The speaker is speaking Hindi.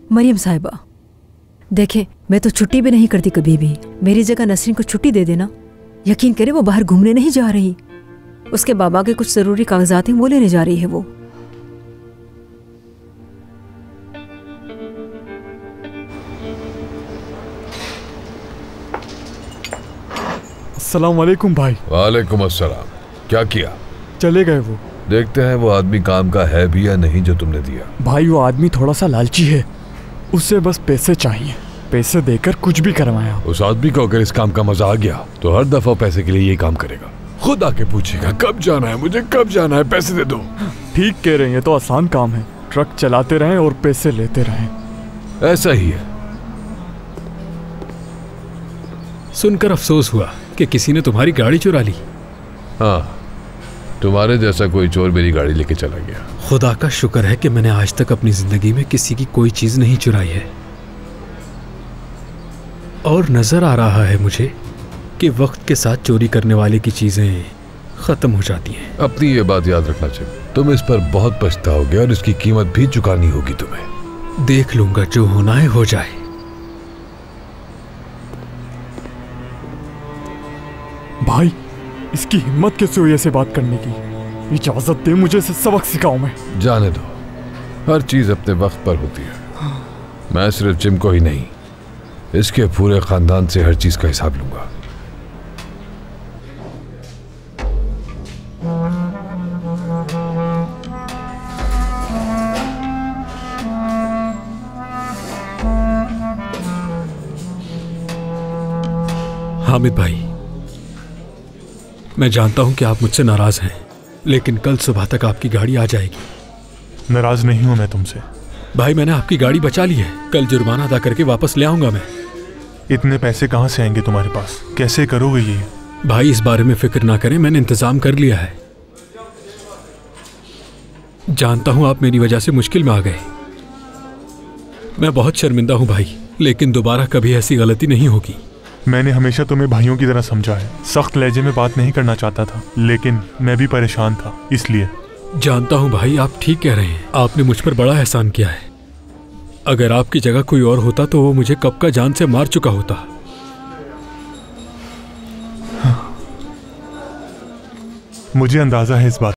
मरियम साहिबा, देखें, मैं तो छुट्टी भी नहीं करती कभी भी। मेरी जगह नसरीन को छुट्टी दे देना। यकीन करें, वो बाहर घूमने नहीं जा रही। उसके बाबा के कुछ जरूरी कागजात हैं, वो लेने जा रही है वो। अस्सलाम वालेकुम भाई। वालेकुम अस्सलाम। क्या किया? चले गए वो। देखते हैं वो आदमी काम का है भी या नहीं जो तुमने दिया। भाई वो आदमी थोड़ा सा लालची है, उसे बस पैसे चाहिए। पैसे देकर कुछ भी करवाया। उस आदमी को अगर इस काम का मजा आ गया तो हर दफा पैसे के लिए यही काम करेगा। खुद आके पूछेगा कब जाना है, मुझे कब जाना है, पैसे दे दो। ठीक कह रहे हैं, ये तो आसान काम है। ट्रक चलाते रहें और पैसे लेते रहें। ऐसा ही है। सुनकर अफसोस हुआ कि किसी ने तुम्हारी गाड़ी चुरा ली। हाँ, तुम्हारे जैसा कोई चोर मेरी गाड़ी लेके चला गया। खुदा का शुक्र है कि मैंने आज तक अपनी जिंदगी में किसी की कोई चीज नहीं चुराई है। और नजर आ रहा है मुझे कि वक्त के साथ चोरी करने वाले की चीजें खत्म हो जाती हैं। अपनी ये बात याद रखना चाहिए। तुम इस पर बहुत पछताओगे और इसकी कीमत भी चुकानी होगी तुम्हें। देख लूंगा, जो होना है हो जाए। भाई, इसकी हिम्मत कैसे हुई ऐसे बात करने की? इजाजत दे मुझे, इसे सबक सिखाऊं मैं। जाने दो, हर चीज अपने वक्त पर होती है। मैं सिर्फ जिम को ही नहीं, इसके पूरे खानदान से हर चीज का हिसाब लूंगा। हामिद भाई, मैं जानता हूं कि आप मुझसे नाराज हैं, लेकिन कल सुबह तक आपकी गाड़ी आ जाएगी। नाराज नहीं हूं मैं तुमसे भाई, मैंने आपकी गाड़ी बचा ली है। कल जुर्माना अदा करके वापस ले आऊंगा मैं। इतने पैसे कहां से आएंगे तुम्हारे पास? कैसे करोगे ये? भाई, इस बारे में फिक्र ना करें, मैंने इंतजाम कर लिया है। जानता हूं आप मेरी वजह से मुश्किल में आ गए। मैं बहुत शर्मिंदा हूं भाई, लेकिन दोबारा कभी ऐसी गलती नहीं होगी। मैंने हमेशा तुम्हें भाइयों की तरह समझा है। सख्त लहजे में बात नहीं करना चाहता था, लेकिन मैं भी परेशान था, इसलिए। जानता हूं भाई, आप ठीक कह रहे हैं। आपने मुझ पर बड़ा एहसान किया है। अगर आपकी जगह कोई और होता तो वो मुझे कब का जान से मार चुका होता। मुझे अंदाजा है इस बात